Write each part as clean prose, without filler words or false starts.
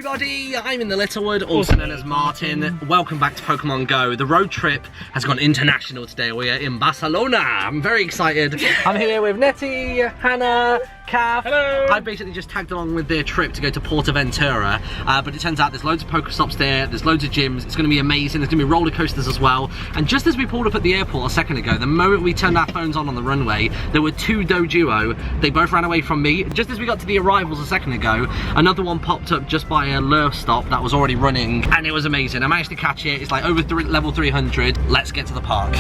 everybody, I'm InTheLittleWood, also known as Martin. Welcome back to Pokemon Go. The road trip has gone international today. We are in Barcelona. I'm very excited. I'm here with Netty, Hannah, Caff. Hello. I basically just tagged along with their trip to go to Port Aventura, but it turns out there's loads of Pokestops there, there's loads of gyms, it's going to be amazing, there's going to be roller coasters as well. And just as we pulled up at the airport a second ago, the moment we turned our phones on the runway, there were two Doduo. They both ran away from me. Just as we got to the arrivals a second ago, another one popped up just by a lure stop that was already running, and it was amazing. I managed to catch it. It's like over level 300. Let's get to the park.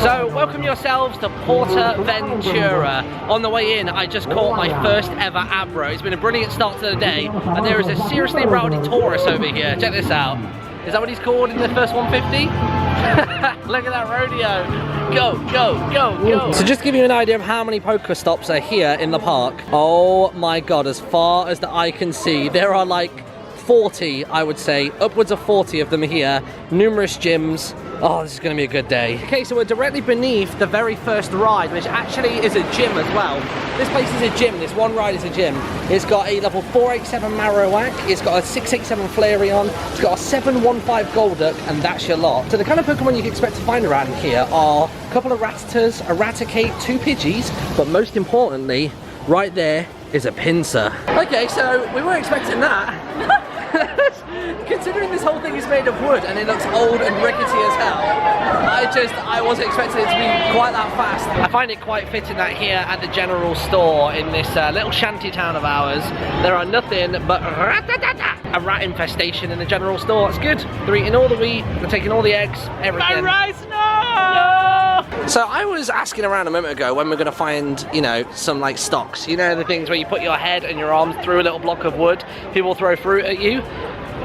So, welcome yourselves to PortAventura. On the way in, I just caught my first ever Abra. It's been a brilliant start to the day, and there is a seriously rowdy tourist over here. Check this out. Is that what he's called in the first 150? Look at that rodeo. Go, go, go, go. So just to give you an idea of how many Pokestops are here in the park. Oh my god, as far as the eye can see, there are like 40, I would say, upwards of 40 of them here. Numerous gyms. Oh, this is going to be a good day. Okay, so we're directly beneath the very first ride, which actually is a gym as well. This place is a gym. This one ride is a gym. It's got a level 487 Marowak. It's got a 687 Flareon. It's got a 715 Golduck, and that's your lot. So the kind of Pokemon you can expect to find around here are a couple of Rattatas, a Raticate, two Pidgeys, but most importantly, right there is a Pinsir. Okay, so we weren't expecting that. Considering this whole thing is made of wood and it looks old and rickety as hell, I wasn't expecting it to be quite that fast. I find it quite fitting that here at the general store in this little shanty town of ours, there are nothing but a rat infestation in the general store. It's good. They're eating all the wheat, they're taking all the eggs, everything. My rice, no! So I was asking around a moment ago when we're going to find, you know, some like stocks. You know, the things where you put your head and your arms through a little block of wood, people throw fruit at you.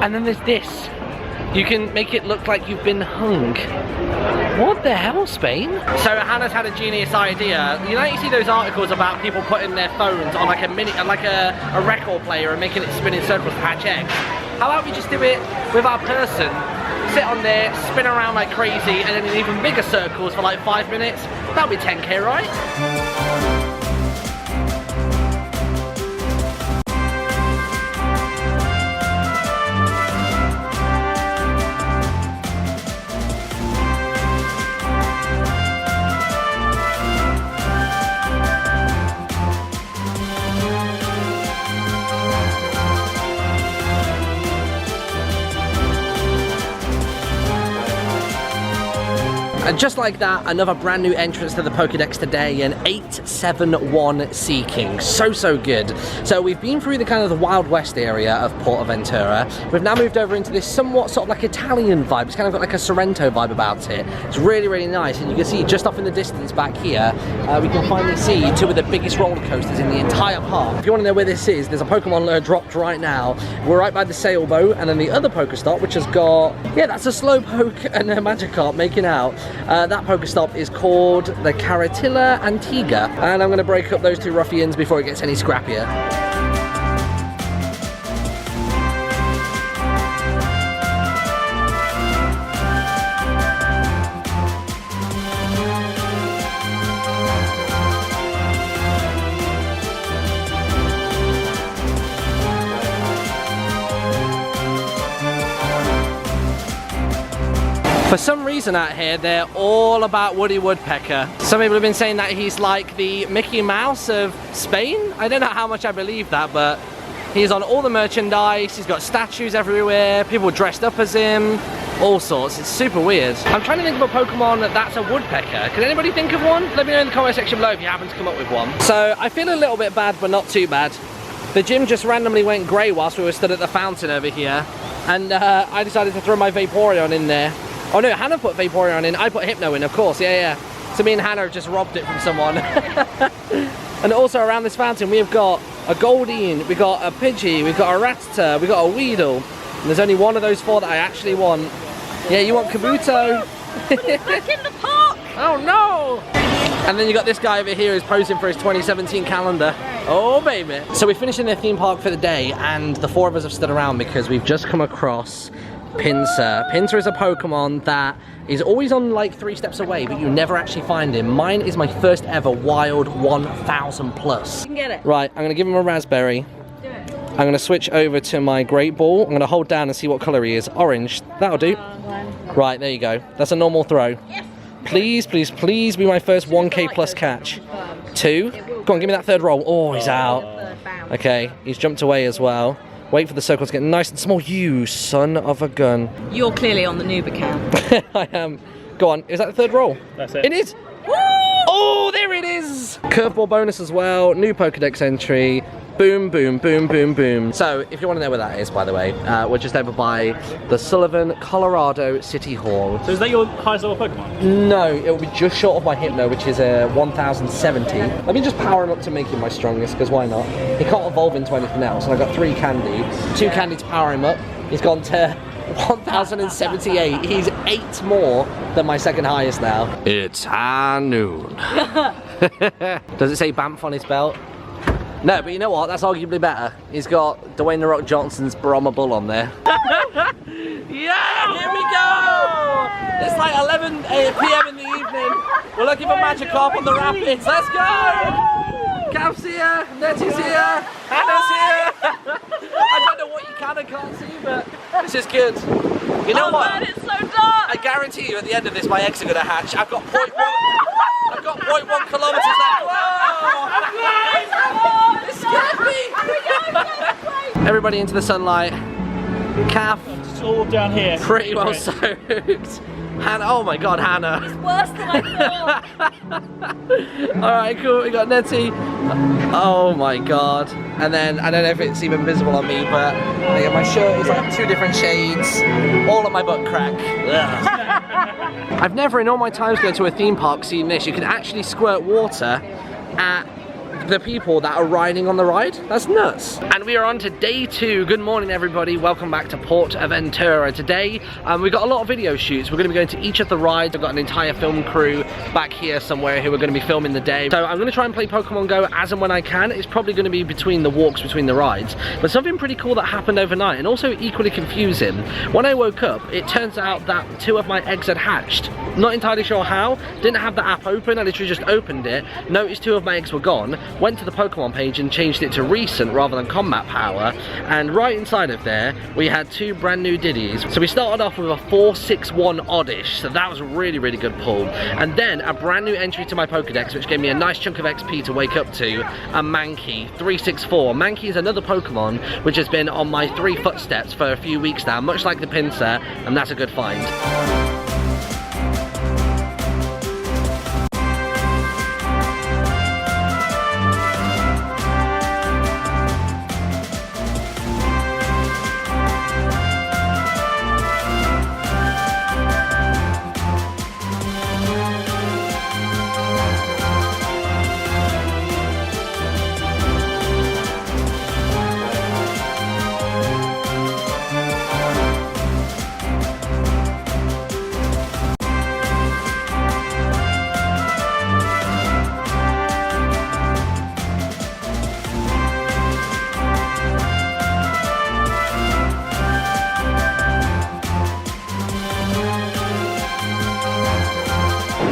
And then there's this. You can make it look like you've been hung. What the hell, Spain? So Hannah's had a genius idea. You know, you see those articles about people putting their phones on like a record player and making it spin in circles to hatch eggs. How about we just do it with our person? Sit on there, spin around like crazy, and then in even bigger circles for like 5 minutes. That'll be 10k, right? And just like that, another brand new entrance to the Pokedex today, an 871 Seeking. So good. So we've been through the kind of the Wild West area of Portaventura. We've now moved over into this somewhat sort of like Italian vibe. It's kind of got like a Sorrento vibe about it. It's really nice, and you can see just off in the distance back here, we can finally see two of the biggest roller coasters in the entire park. If you want to know where this is, there's a Pokemon lure dropped right now. We're right by the sailboat, and then the other Pokestop, which has got, yeah, that's a Slowpoke and a Magikarp making out. That Pokestop is called the Caratilla Antigua, and I'm going to break up those two ruffians before it gets any scrappier. For some reason out here, they're all about Woody Woodpecker. Some people have been saying that he's like the Mickey Mouse of Spain. I don't know how much I believe that, but he's on all the merchandise, he's got statues everywhere, people dressed up as him, all sorts. It's super weird. I'm trying to think of a Pokemon that's a woodpecker. Can anybody think of one? Let me know in the comment section below if you happen to come up with one. So I feel a little bit bad, but not too bad. The gym just randomly went grey whilst we were stood at the fountain over here, and I decided to throw my Vaporeon in there. Oh no, Hannah put Vaporeon in, I put Hypno in, of course, yeah. So me and Hannah have just robbed it from someone. And also around this fountain we have got a Goldeen, we got a Pidgey, we've got a Rattata, we got a Weedle. And there's only one of those four that I actually want. Yeah, you want Kabuto? Back in the park! Oh no! And then you got this guy over here who's posing for his 2017 calendar. Oh baby. So we finished in the theme park for the day, and the 4 of us have stood around because we've just come across Pinsir. Pinsir is a Pokemon that is always on like 3 steps away, but you never actually find him. Mine is my first ever wild 1000 plus. You can get it. Right, I'm gonna give him a raspberry. Do it. I'm gonna switch over to my great ball. I'm gonna hold down and see what color he is. Orange, that'll do. Right, there you go. That's a normal throw. Yes. Please, please, please be my first 1k plus catch. 2. Go on, give me that 3rd roll. Oh, he's out. Okay, he's jumped away as well. Wait for the circle to get nice and small. You son of a gun. You're clearly on the noob account. I am. Go on, is that the 3rd roll? That's it. It is. Oh, there it is. Curveball bonus as well. New Pokedex entry. Boom, boom, boom, boom, boom. So, if you want to know where that is, by the way, we're just over by the Sullivan, Colorado City Hall. So is that your highest level Pokemon? No, it will be just short of my Hypno, which is a 1070. Let me just power him up to make him my strongest, because why not? He can't evolve into anything else, and I've got 3 candy. 2 candy to power him up. He's gone to 1078. He's 8 more than my 2nd highest now. It's high noon. Does it say Banff on his belt? No, but you know what? That's arguably better. He's got Dwayne The Rock Johnson's Brahma Bull on there. Yeah, here we go! It's like 11 p.m. in the evening. We're looking for Magikarp on the Rapids. Let's go! Caff's here, Netty's here, Hannah's here. I don't know what you can and can't see, but this is good. You know what? Man, it's so dark! I guarantee you at the end of this, my eggs are going to hatch. I've got 0.1 kilometers left. Whoa! It scared me! Everybody into the sunlight. Caff. It's all down here. Pretty well soaked. Hannah, oh my god, Hannah. It's worse than I thought. Alright, cool, we got Netty. Oh my god. And then, I don't know if it's even visible on me, but my shirt is like 2 different shades. All of my butt crack. I've never in all my times going to a theme park seen this. You can actually squirt water at the people that are riding on the ride. That's nuts. And we are on to day 2. Good morning everybody, welcome back to Port Aventura. Today we've got a lot of video shoots. We're going to be going to each of the rides. I've got an entire film crew back here somewhere who are going to be filming the day. So I'm going to try and play Pokemon Go as and when I can. It's probably going to be between the walks between the rides. But something pretty cool that happened overnight, and also equally confusing. When I woke up, it turns out that 2 of my eggs had hatched. Not entirely sure how. Didn't have the app open. I literally just opened it, noticed 2 of my eggs were gone, went to the Pokemon page and changed it to recent rather than combat power, and right inside of there we had 2 brand new Diddies. So we started off with a 461 oddish, so that was a really good pull, and then a brand new entry to my Pokedex which gave me a nice chunk of XP to wake up to, a Mankey 364. Mankey is another Pokemon which has been on my 3 footsteps for a few weeks now, much like the Pinsir, and that's a good find.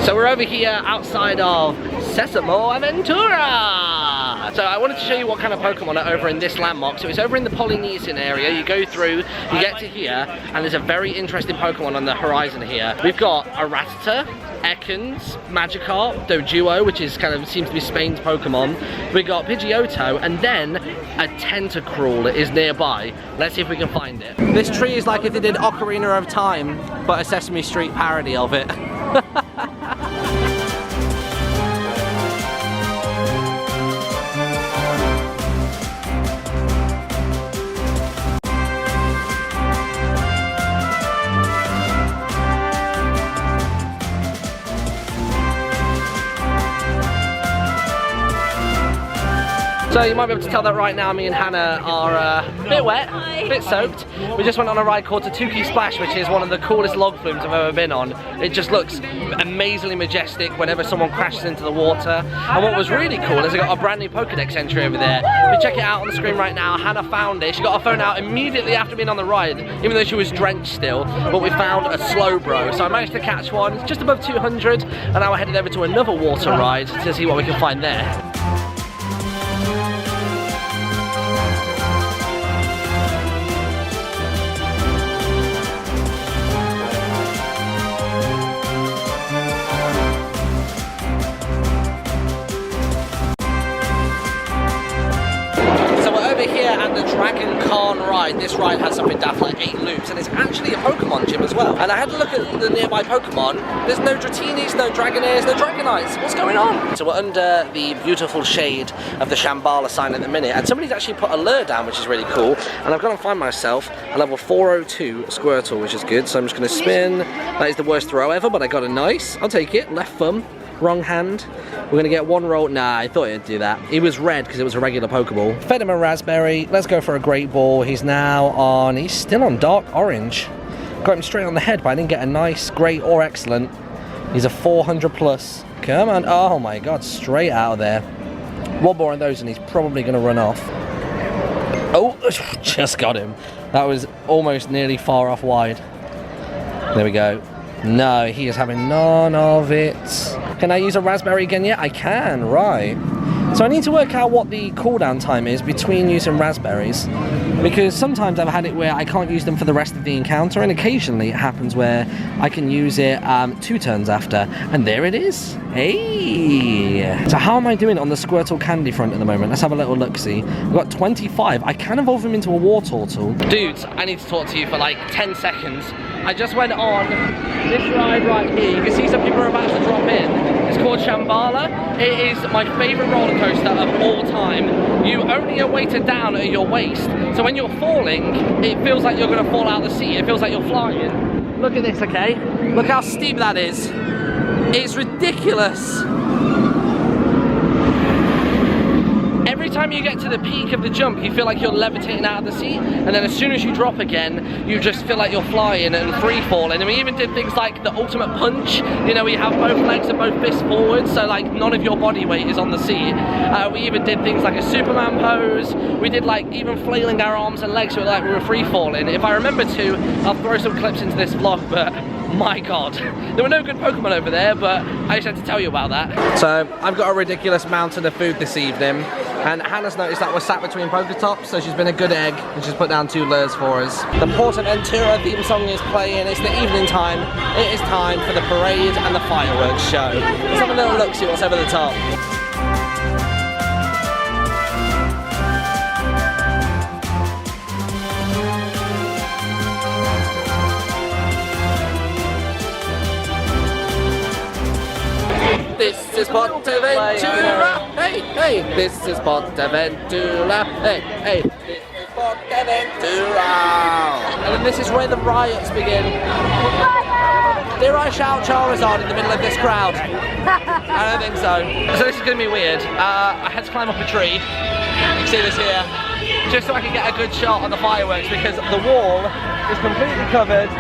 So we're over here outside of Sesamo Aventura. So I wanted to show you what kind of Pokemon are over in this landmark. So it's over in the Polynesian area. You go through, you get to here, and there's a very interesting Pokemon on the horizon here. We've got a Rattata, Ekans, Magikarp, Doduo, which is kind of seems to be Spain's Pokemon. We got Pidgeotto, and then a Tentacruel is nearby. Let's see if we can find it. This tree is like if they did Ocarina of Time, but a Sesame Street parody of it. So you might be able to tell that right now me and Hannah are a bit wet, a bit soaked. We just went on a ride called Tatuki Splash, which is one of the coolest log flumes I've ever been on. It just looks amazingly majestic whenever someone crashes into the water. And what was really cool is I got a brand new Pokédex entry over there. If you check it out on the screen right now, Hannah found it. She got her phone out immediately after being on the ride, even though she was drenched still. But we found a slow bro, so I managed to catch one. It's just above 200, and now we're headed over to another water ride to see what we can find there. At the Dragon Khan ride. This ride has something daft like 8 loops, and it's actually a Pokemon gym as well. And I had a look at the nearby Pokemon. There's no Dratinis, no Dragonairs, no Dragonites. What's going on? So we're under the beautiful shade of the Shambhala sign at the minute, and somebody's actually put a lure down, which is really cool. And I've got to find myself a level 402 Squirtle, which is good. So I'm just going to spin. That is the worst throw ever, but I got a nice. I'll take it. Left thumb. Wrong hand. We're gonna get one roll. Nah, I thought he'd do that. He was red because it was a regular Pokeball. Fed him a raspberry. Let's go for a great ball. He's now on, he's still on dark orange. Got him straight on the head, but I didn't get a nice, great, or excellent. He's a 400 plus. Come on. Oh my God, straight out of there. One more of those and he's probably gonna run off. Oh, just got him. That was almost nearly far off wide. There we go. No, he is having none of it. Can I use a raspberry again yet? I can, right. So I need to work out what the cooldown time is between using raspberries, because sometimes I've had it where I can't use them for the rest of the encounter, and occasionally it happens where I can use it 2 turns after, and there it is. Hey! So how am I doing on the Squirtle candy front at the moment? Let's have a little look-see. We've got 25. I can evolve him into a Wartortle. Dudes, I need to talk to you for like 10 seconds. I just went on this ride right here. You can see some people are about to drop in. It's called Shambhala. It is my favourite roller coaster of all time. You only are weighted down at your waist, so when you're falling, it feels like you're going to fall out of the seat. It feels like you're flying. Look at this, okay? Look how steep that is. It's ridiculous. Every time you get to the peak of the jump, you feel like you're levitating out of the seat, and then as soon as you drop again, you just feel like you're flying and free falling. And we even did things like the ultimate punch, you know, where you have both legs and both fists forward, so like none of your body weight is on the seat. We even did things like a Superman pose. We did like even flailing our arms and legs so like we were free falling. If I remember to, I'll throw some clips into this vlog, but my God, there were no good Pokemon over there, but I just had to tell you about that. So I've got a ridiculous mountain of food this evening, and Hannah's noticed that we're sat between Poketops, so she's been a good egg and she's put down 2 lures for us. The PortAventura theme song is playing. It's the evening time. It is time for the parade and the fireworks show. Let's have a little look, see what's over the top. This is PortAventura, hey, hey. This is PortAventura, hey, hey. This is PortAventura. And then this is where the riots begin. Dare I shout Charizard in the middle of this crowd? I don't think so. So this is going to be weird. I had to climb up a tree. You can see this here. Just so I can get a good shot on the fireworks, because the wall is completely covered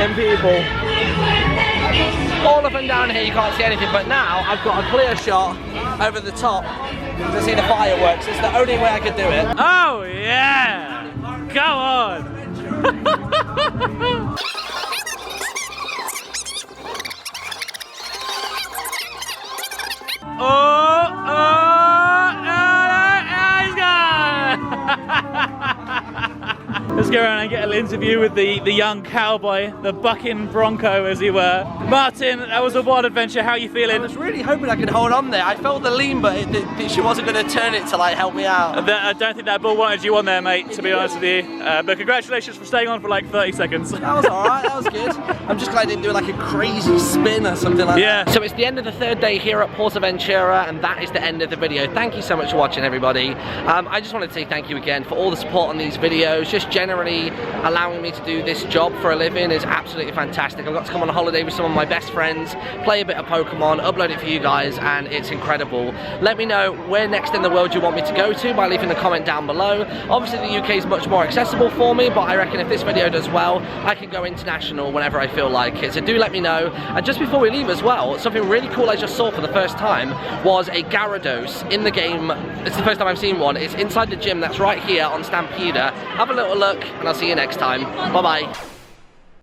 in people. All up and down here you can't see anything, but now I've got a clear shot over the top to see the fireworks. It's the only way I could do it. Oh yeah! Go on! Let's go around and get a little interview with the young cowboy, the bucking bronco as he were. Martin, that was a wild adventure. How are you feeling? I was really hoping I could hold on there. I felt the lean, but she wasn't going to turn it to like help me out. I don't think that bull wanted you on there, mate, to be honest with you. But congratulations for staying on for like 30 seconds. That was alright, that was good. I'm just glad I didn't do like a crazy spin or something like that. So it's the end of the 3rd day here at PortAventura, and that is the end of the video. Thank you so much for watching, everybody. I just wanted to say thank you again for all the support on these videos, just generally generally allowing me to do this job for a living is absolutely fantastic. I've got to come on a holiday with some of my best friends, play a bit of Pokemon, upload it for you guys, and it's incredible. Let me know where next in the world you want me to go to by leaving a comment down below. Obviously the UK is much more accessible for me, but I reckon if this video does well, I can go international whenever I feel like it. So do let me know. And just before we leave as well, something really cool I just saw for the first time was a Gyarados in the game. It's the first time I've seen one. It's inside the gym that's right here on Stampeder. Have a little look, and I'll see you next time. Bye bye.